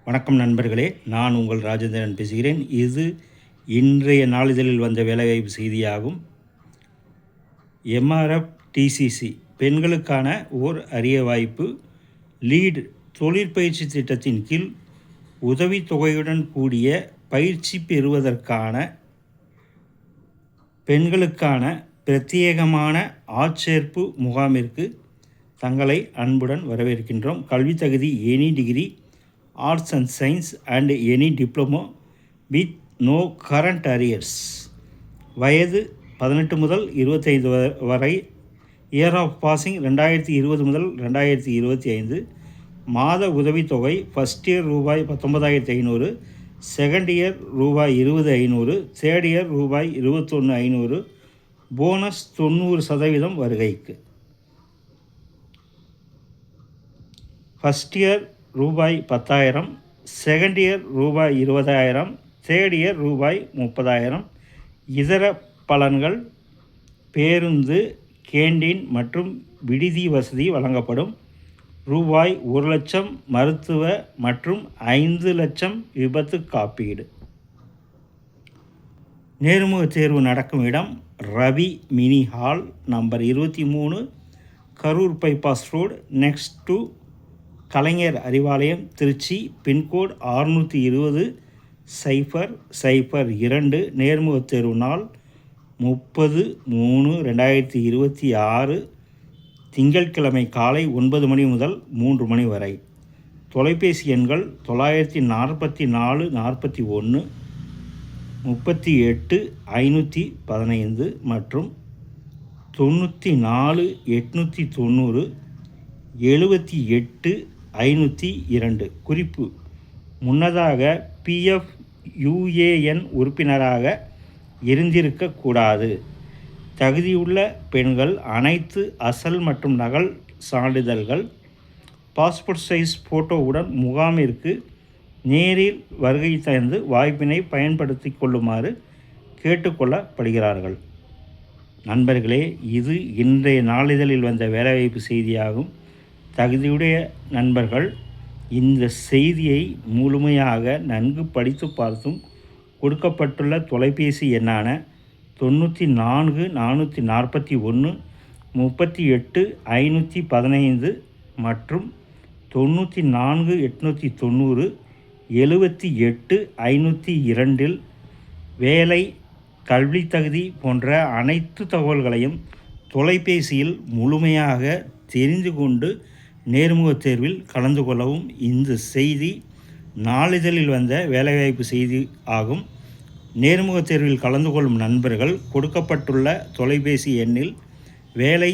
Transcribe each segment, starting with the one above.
வணக்கம் நண்பர்களே, நான் உங்கள் ராஜேந்திரன் பேசுகிறேன். இது இன்றைய நாளிதழில் வந்த வேலைவாய்ப்பு செய்தியாகும். எம்ஆர்எஃப் டிசிசி பெண்களுக்கான ஓர் அரிய வாய்ப்பு. லீட் தொழிற்பயிற்சி திட்டத்தின் கீழ் உதவித்தொகையுடன் கூடிய பயிற்சி பெறுவதற்கான பெண்களுக்கான பிரத்யேகமான ஆட்சேர்ப்பு முகாமிற்கு தங்களை அன்புடன் வரவேற்கின்றோம். கல்வி தகுதி any degree, arts and science and any diploma with no current arrears. வயது 18 முதல் 25 வரை. இயர் ஆஃப் பாசிங் 2020 முதல் 2025. மாத உதவித்தொகை ஃபஸ்ட் இயர் ரூபாய் 19,500, செகண்ட் இயர் ரூபாய் 20,500, தேர்ட் இயர் ரூபாய் 21,500. போனஸ் 90% வருகைக்கு. ஃபஸ்ட் இயர் ரூபாய் 10,000, செகண்ட் இயர் ரூபாய் 20,000, தேர்ட் இயர் ரூபாய் 30,000. இதர பலன்கள்: பேருந்து, கேண்டீன் மற்றும் விடுதி வசதி வழங்கப்படும். ரூபாய் 1,00,000 மருத்துவ மற்றும் 5,00,000 விபத்து காப்பீடு. நேர்முக தேர்வு நடக்கும் இடம் Ravi mini hall, number 23, Karur bypass road, next to Kalaignar Arivalayam, Trichy. Pincode 620-002. நேர்முக தேர்வு நாள் 30/3/2026, திங்கட்கிழமை காலை 9 மணி முதல் 3 மணி வரை. தொலைபேசி எண்கள் 944 41 38 515 மற்றும் 94 890 78 502. குறிப்பு: முன்னதாக பிஎஃப் யுஏஎன் உறுப்பினராக இருந்திருக்கக்கூடாது. தகுதியுள்ள பெண்கள் அனைத்து அசல் மற்றும் நகல் சான்றிதழ்கள், பாஸ்போர்ட் சைஸ் ஃபோட்டோவுடன் முகாமிற்கு நேரில் வருகை தந்து வாய்ப்பினை பயன்படுத்தி கொள்ளுமாறு கேட்டுக்கொள்ளப்படுகிறார்கள். நண்பர்களே, இது இன்றைய நாளிதழில் வந்த வேலைவாய்ப்பு செய்தியாகும். தகுதியுடைய நண்பர்கள் இந்த செய்தியை முழுமையாக நன்கு படித்து பார்த்தும் கொடுக்கப்பட்டுள்ள தொலைபேசி எண்ணான 94 441 38 515 மற்றும் 94 890 78 502 வேலை, கல்வி தகுதி போன்ற அனைத்து தகவல்களையும் தொலைபேசியில் முழுமையாக தெரிந்து கொண்டு நேர்முக தேர்வில் கலந்து கொள்ளவும். இந்த செய்தி நாளிதழில் வந்த வேலைவாய்ப்பு செய்தி ஆகும். நேர்முக தேர்வில் கலந்து கொள்ளும் நண்பர்கள் கொடுக்கப்பட்டுள்ள தொலைபேசி எண்ணில் வேலை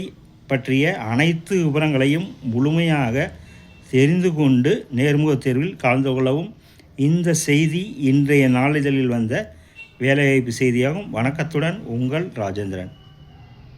பற்றிய அனைத்து விவரங்களையும் முழுமையாக தெரிந்து கொண்டு நேர்முக தேர்வில் கலந்து கொள்ளவும். இந்த செய்தி இன்றைய நாளிதழில் வந்த வேலைவாய்ப்பு செய்தியாகும். வணக்கத்துடன் உங்கள் ராஜேந்திரன்.